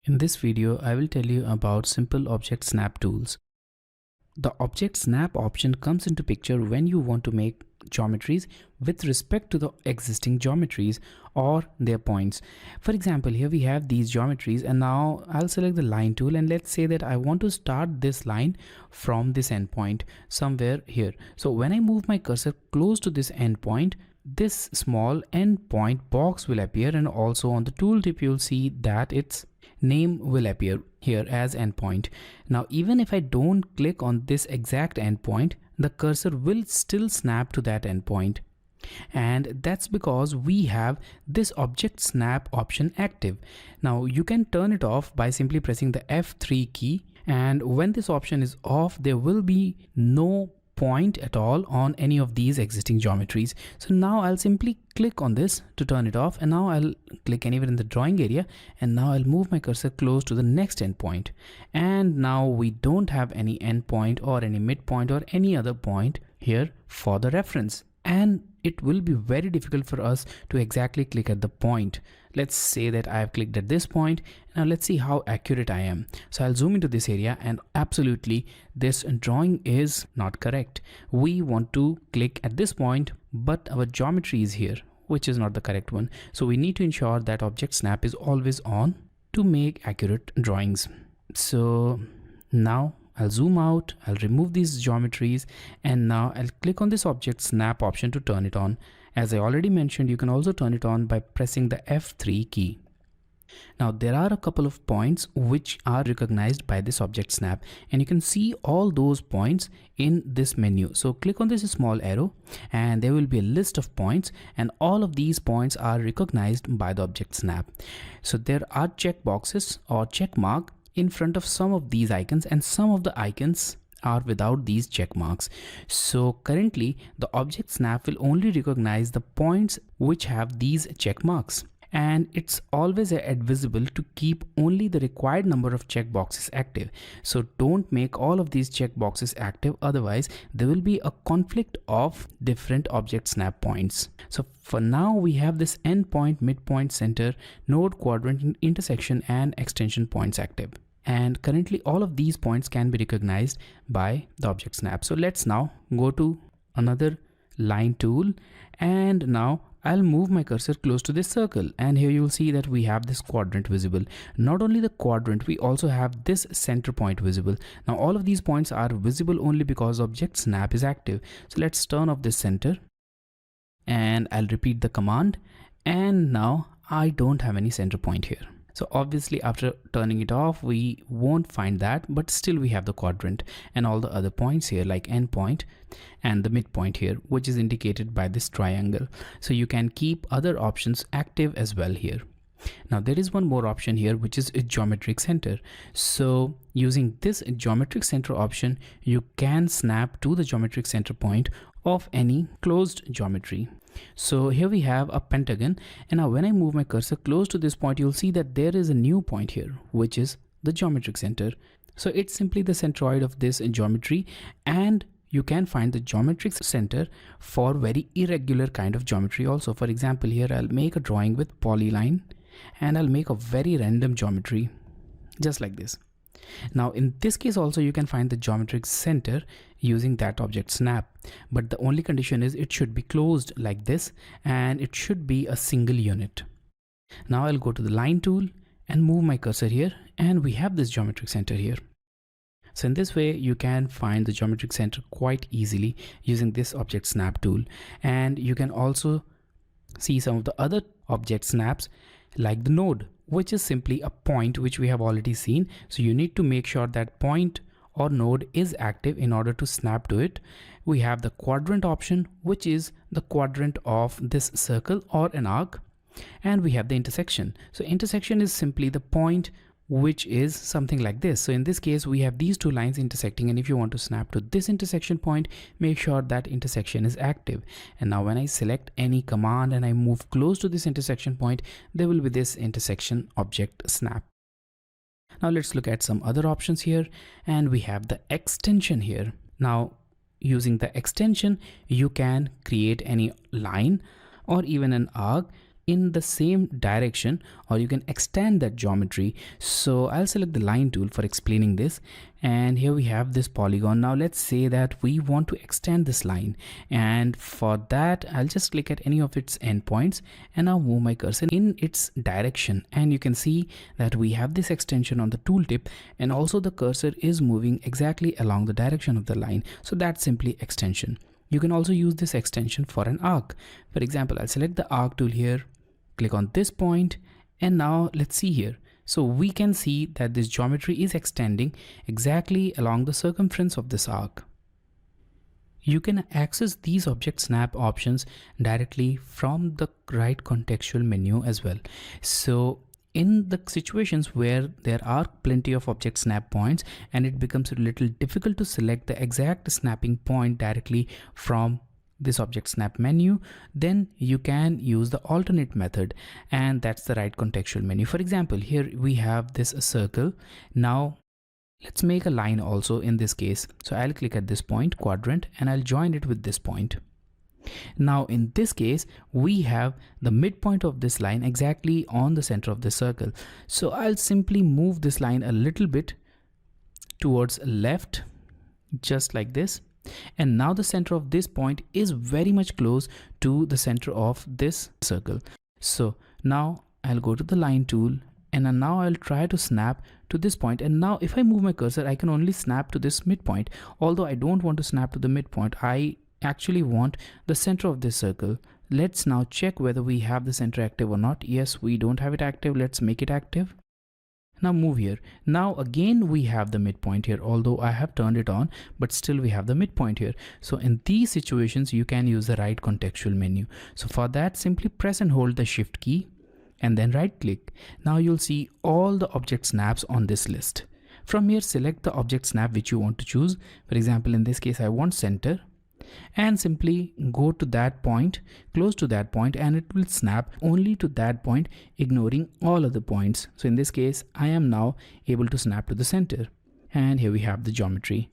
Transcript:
In this video, I will tell you about simple object snap tools. The object snap option comes into picture when you want to make geometries with respect to the existing geometries or their points. For example, here we have these geometries, and now I'll select the line tool, and let's say that I want to start this line from this endpoint somewhere here. So when I move my cursor close to this endpoint, this small endpoint box will appear, and also on the tooltip you'll see that its name will appear here as endpoint. Now even if I don't click on this exact endpoint, the cursor will still snap to that endpoint, and that's because we have this object snap option active. Now you can turn it off by simply pressing the F3 key, and when this option is off, there will be no point at all on any of these existing geometries. So now I'll simply click on this to turn it off, and now I'll click anywhere in the drawing area, and now I'll move my cursor close to the next endpoint, and now we don't have any endpoint or any midpoint or any other point here for the reference, and it will be very difficult for us to exactly click at the point. Let's say that I have clicked at this point. Now let's see how accurate I am. So I'll zoom into this area, and absolutely this drawing is not correct. We want to click at this point, but our geometry is here, which is not the correct one. So we need to ensure that object snap is always on to make accurate drawings. So now I'll zoom out, I'll remove these geometries, and now I'll click on this object snap option to turn it on. As I already mentioned, you can also turn it on by pressing the F3 key. Now there are a couple of points which are recognized by this object snap, and you can see all those points in this menu. So click on this small arrow, and there will be a list of points, and all of these points are recognized by the object snap. So there are check boxes or check mark in front of some of these icons, and some of the icons are without these check marks. So currently the object snap will only recognize the points which have these check marks, and it's always advisable to keep only the required number of check boxes active. So don't make all of these check boxes active, otherwise there will be a conflict of different object snap points. So for now we have this endpoint, midpoint, center, node, quadrant, intersection, and extension points active, and currently all of these points can be recognized by the object snap. So let's now go to another line tool, and now I'll move my cursor close to this circle, and here you'll see that we have this quadrant visible. Not only the quadrant, we also have this center point visible. Now all of these points are visible only because object snap is active. So let's turn off this center, and I'll repeat the command, and now I don't have any center point here. So obviously after turning it off, we won't find that, but still we have the quadrant and all the other points here, like endpoint and the midpoint here, which is indicated by this triangle. So you can keep other options active as well here. Now there is one more option here, which is a geometric center. So using this geometric center option, you can snap to the geometric center point of any closed geometry. So here we have a pentagon, and now when I move my cursor close to this point, you'll see that there is a new point here, which is the geometric center. So it's simply the centroid of this geometry, and you can find the geometric center for very irregular kind of geometry also. For example, here I'll make a drawing with polyline, and I'll make a very random geometry just like this. Now in this case also you can find the geometric center using that object snap, but the only condition is it should be closed like this, and it should be a single unit. Now I'll go to the line tool and move my cursor here, and we have this geometric center here. So in this way you can find the geometric center quite easily using this object snap tool. And you can also see some of the other object snaps, like the node, which is simply a point which we have already seen. So you need to make sure that point or node is active in order to snap to it. We have the quadrant option, which is the quadrant of this circle or an arc, and we have the intersection. So intersection is simply the point which is something like this. So in this case we have these two lines intersecting, and if you want to snap to this intersection point, make sure that intersection is active. And now when I select any command and I move close to this intersection point, there will be this intersection object snap. Now let's look at some other options here, and we have the extension here. Now using the extension, you can create any line or even an arc in the same direction, or you can extend that geometry. So I'll select the line tool for explaining this, and here we have this polygon. Now let's say that we want to extend this line, and for that I'll just click at any of its endpoints and now move my cursor in its direction, and you can see that we have this extension on the tooltip, and also the cursor is moving exactly along the direction of the line. So that's simply extension. You can also use this extension for an arc. For example, I'll select the arc tool here, click on this point, and now let's see here. So we can see that this geometry is extending exactly along the circumference of this arc. You can access these object snap options directly from the right contextual menu as well. So in the situations where there are plenty of object snap points and it becomes a little difficult to select the exact snapping point directly from this object snap menu, then you can use the alternate method, and that's the right contextual menu. For example, here we have this circle. Now let's make a line also in this case. So I'll click at this point, quadrant, and I'll join it with this point. Now in this case, we have the midpoint of this line exactly on the center of the circle. So I'll simply move this line a little bit towards left, just like this. And now the center of this point is very much close to the center of this circle. So now I'll go to the line tool, and now I'll try to snap to this point. And now if I move my cursor, I can only snap to this midpoint. Although I don't want to snap to the midpoint, I actually want the center of this circle. Let's now check whether we have the center active or not. Yes, we don't have it active. Let's make it active. Now move here. Now again we have the midpoint here, although I have turned it on, but still we have the midpoint here. So in these situations you can use the right contextual menu. So for that, simply press and hold the shift key and then right click. Now you'll see all the object snaps on this list. From here, select the object snap which you want to choose. For example, in this case I want center, and simply go to that point, close to that point, and it will snap only to that point, ignoring all other points. So in this case, I am now able to snap to the center, and here we have the geometry.